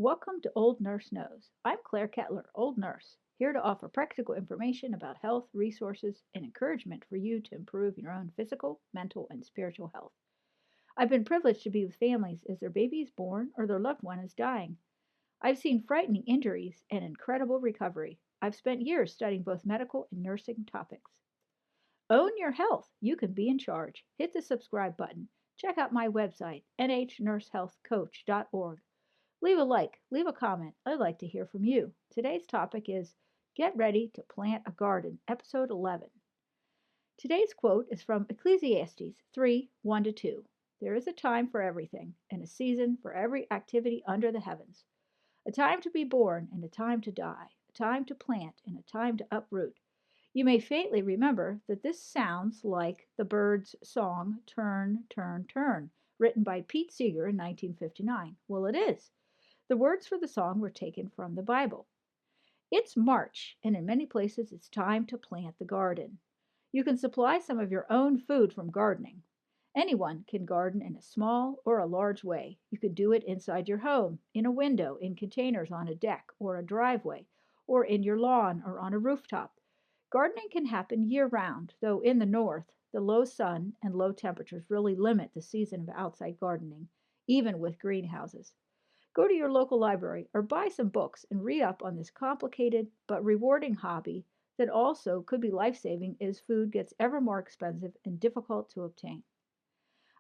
Welcome to Old Nurse Knows. I'm Claire Kettler, Old Nurse, here to offer practical information about health, resources, and encouragement for you to improve your own physical, mental, and spiritual health. I've been privileged to be with families as their baby is born or their loved one is dying. I've seen frightening injuries and incredible recovery. I've spent years studying both medical and nursing topics. Own your health. You can be in charge. Hit the subscribe button. Check out my website, nhnursehealthcoach.org. Leave a like, leave a comment. I'd like to hear from you. Today's topic is Get Ready to Plant a Garden, Episode 11. Today's quote is from Ecclesiastes 3:1-2. There is a time for everything, and a season for every activity under the heavens. A time to be born and a time to die, a time to plant and a time to uproot. You may faintly remember that this sounds like the Byrds' song Turn, Turn, Turn, written by Pete Seeger in 1959. Well, it is. The words for the song were taken from the Bible. It's March, and in many places it's time to plant the garden. You can supply some of your own food from gardening. Anyone can garden in a small or a large way. You can do it inside your home, in a window, in containers on a deck or a driveway, or in your lawn or on a rooftop. Gardening can happen year-round, though in the north, the low sun and low temperatures really limit the season of outside gardening, even with greenhouses. Go to your local library or buy some books and read up on this complicated but rewarding hobby that also could be life-saving as food gets ever more expensive and difficult to obtain.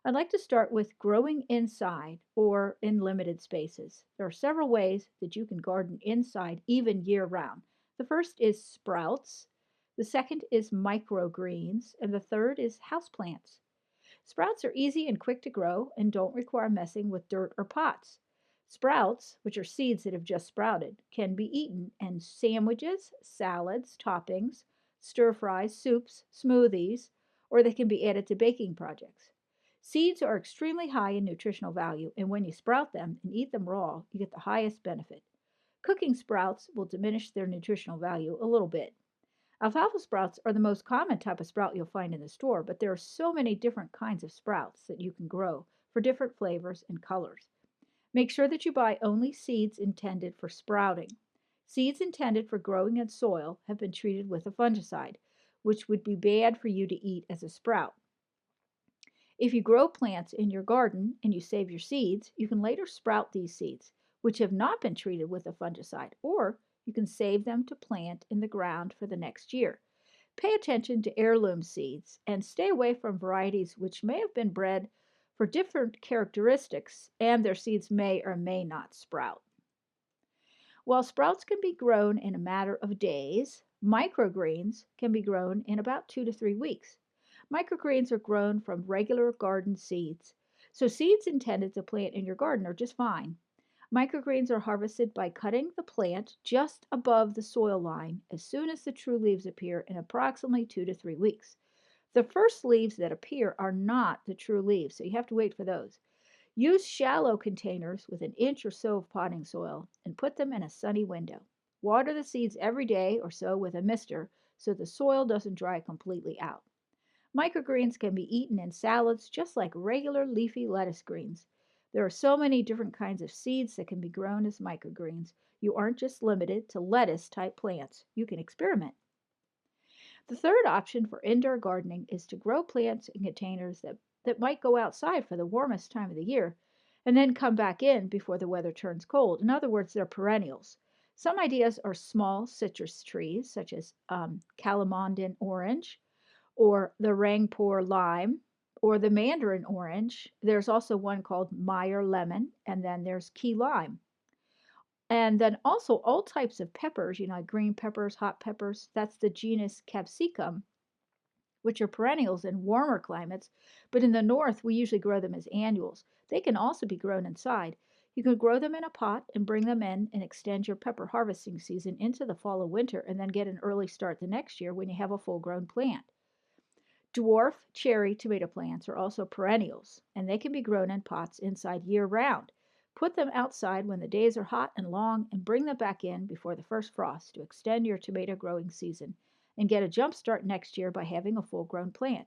I'd like to start with growing inside or in limited spaces. There are several ways that you can garden inside even year-round. The first is sprouts, the second is microgreens, and the third is houseplants. Sprouts are easy and quick to grow and don't require messing with dirt or pots. Sprouts, which are seeds that have just sprouted, can be eaten in sandwiches, salads, toppings, stir fries, soups, smoothies, or they can be added to baking projects. Seeds are extremely high in nutritional value, and when you sprout them and eat them raw, you get the highest benefit. Cooking sprouts will diminish their nutritional value a little bit. Alfalfa sprouts are the most common type of sprout you'll find in the store, but there are so many different kinds of sprouts that you can grow for different flavors and colors. Make sure that you buy only seeds intended for sprouting. Seeds intended for growing in soil have been treated with a fungicide, which would be bad for you to eat as a sprout. If you grow plants in your garden and you save your seeds, you can later sprout these seeds, which have not been treated with a fungicide, or you can save them to plant in the ground for the next year. Pay attention to heirloom seeds and stay away from varieties which may have been bred for different characteristics and their seeds may or may not sprout. While sprouts can be grown in a matter of days, microgreens can be grown in about 2 to 3 weeks. Microgreens are grown from regular garden seeds, so seeds intended to plant in your garden are just fine. Microgreens are harvested by cutting the plant just above the soil line as soon as the true leaves appear in approximately 2 to 3 weeks. The first leaves that appear are not the true leaves, so you have to wait for those. Use shallow containers with an inch or so of potting soil and put them in a sunny window. Water the seeds every day or so with a mister so the soil doesn't dry completely out. Microgreens can be eaten in salads just like regular leafy lettuce greens. There are so many different kinds of seeds that can be grown as microgreens. You aren't just limited to lettuce-type plants. You can experiment. The third option for indoor gardening is to grow plants in containers that might go outside for the warmest time of the year and then come back in before the weather turns cold. In other words, they're perennials. Some ideas are small citrus trees, such as Calamandan orange, or the Rangpur lime, or the mandarin orange. There's also one called Meyer lemon, and then there's key lime. And then also all types of peppers, like green peppers, hot peppers, that's the genus Capsicum, which are perennials in warmer climates, but in the north we usually grow them as annuals. They can also be grown inside. You can grow them in a pot and bring them in and extend your pepper harvesting season into the fall or winter and then get an early start the next year when you have a full-grown plant. Dwarf cherry tomato plants are also perennials, and they can be grown in pots inside year-round. Put them outside when the days are hot and long and bring them back in before the first frost to extend your tomato growing season and get a jump start next year by having a full-grown plant.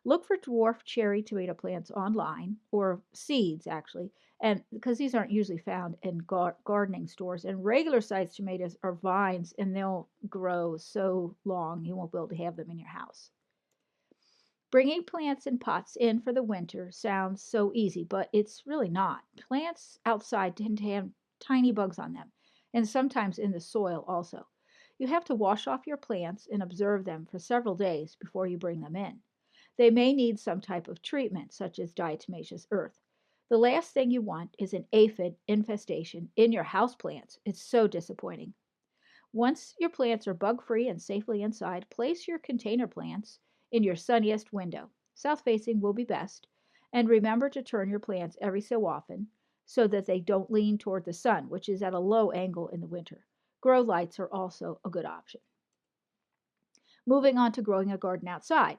Look for dwarf cherry tomato plants online, or seeds actually, and because these aren't usually found in gardening stores. And regular sized tomatoes are vines and they'll grow so long you won't be able to have them in your house. Bringing plants in pots in for the winter sounds so easy, but it's really not. Plants outside tend to have tiny bugs on them, and sometimes in the soil also. You have to wash off your plants and observe them for several days before you bring them in. They may need some type of treatment, such as diatomaceous earth. The last thing you want is an aphid infestation in your houseplants. It's so disappointing. Once your plants are bug free and safely inside, place your container plants in your sunniest window. South facing will be best. And remember to turn your plants every so often so that they don't lean toward the sun, which is at a low angle in the winter. Grow lights are also a good option. Moving on to growing a garden outside.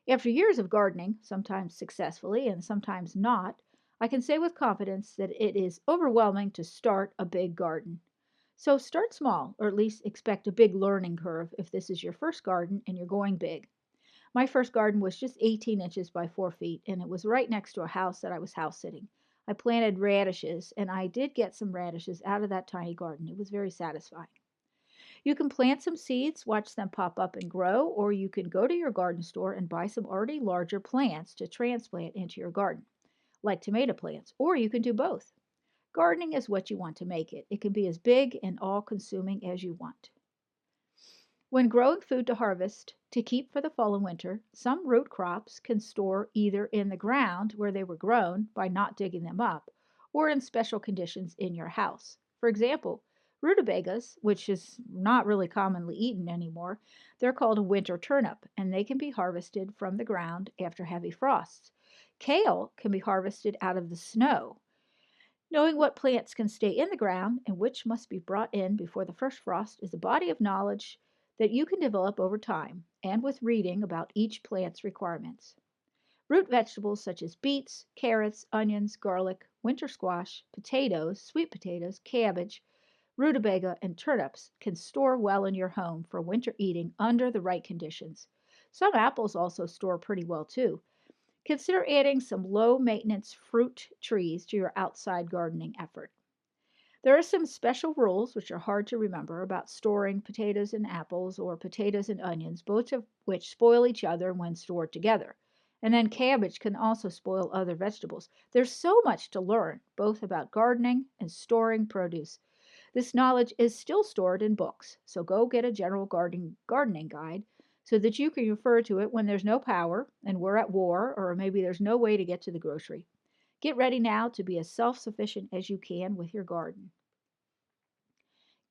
After years of gardening, sometimes successfully and sometimes not, I can say with confidence that it is overwhelming to start a big garden. So start small, or at least expect a big learning curve if this is your first garden and you're going big. My first garden was just 18 inches by 4 feet, and it was right next to a house that I was house sitting. I planted radishes, and I did get some radishes out of that tiny garden. It was very satisfying. You can plant some seeds, watch them pop up and grow, or you can go to your garden store and buy some already larger plants to transplant into your garden, like tomato plants, or you can do both. Gardening is what you want to make it. It can be as big and all consuming as you want. When growing food to harvest to keep for the fall and winter, some root crops can store either in the ground where they were grown by not digging them up, or in special conditions in your house. For example, rutabagas, which is not really commonly eaten anymore, they're called a winter turnip, and they can be harvested from the ground after heavy frosts. Kale can be harvested out of the snow. Knowing what plants can stay in the ground and which must be brought in before the first frost is a body of knowledge that you can develop over time and with reading about each plant's requirements. Root vegetables such as beets, carrots, onions, garlic, winter squash, potatoes, sweet potatoes, cabbage, rutabaga, and turnips can store well in your home for winter eating under the right conditions. Some apples also store pretty well too. Consider adding some low maintenance fruit trees to your outside gardening effort. There are some special rules, which are hard to remember, about storing potatoes and apples or potatoes and onions, both of which spoil each other when stored together. And then cabbage can also spoil other vegetables. There's so much to learn, both about gardening and storing produce. This knowledge is still stored in books, so go get a general gardening guide so that you can refer to it when there's no power and we're at war, or maybe there's no way to get to the grocery. Get ready now to be as self-sufficient as you can with your garden.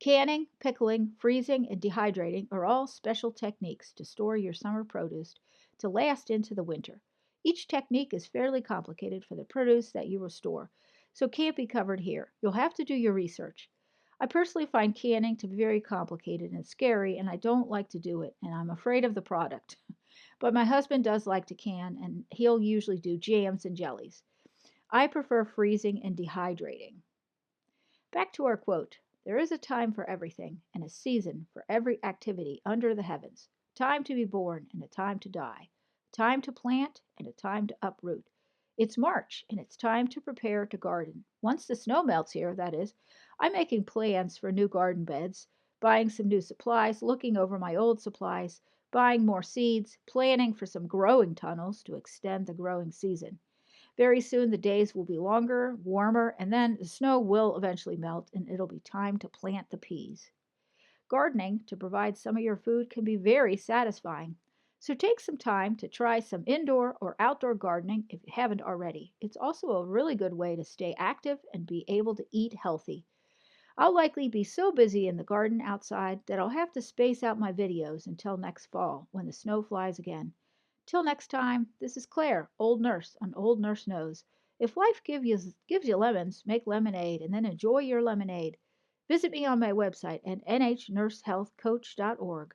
Canning, pickling, freezing, and dehydrating are all special techniques to store your summer produce to last into the winter. Each technique is fairly complicated for the produce that you will store, so can't be covered here. You'll have to do your research. I personally find canning to be very complicated and scary, and I don't like to do it, and I'm afraid of the product. But my husband does like to can, and he'll usually do jams and jellies. I prefer freezing and dehydrating. Back to our quote. There is a time for everything, and a season for every activity under the heavens. A time to be born and a time to die. A time to plant and a time to uproot. It's March, and it's time to prepare to garden. Once the snow melts here, that is, I'm making plans for new garden beds, buying some new supplies, looking over my old supplies, buying more seeds, planning for some growing tunnels to extend the growing season. Very soon the days will be longer, warmer, and then the snow will eventually melt and it'll be time to plant the peas. Gardening to provide some of your food can be very satisfying. So take some time to try some indoor or outdoor gardening if you haven't already. It's also a really good way to stay active and be able to eat healthy. I'll likely be so busy in the garden outside that I'll have to space out my videos until next fall when the snow flies again. Till next time, this is Claire, Old Nurse on Old Nurse Knows. If life gives you lemons, make lemonade and then enjoy your lemonade. Visit me on my website at nhnursehealthcoach.org.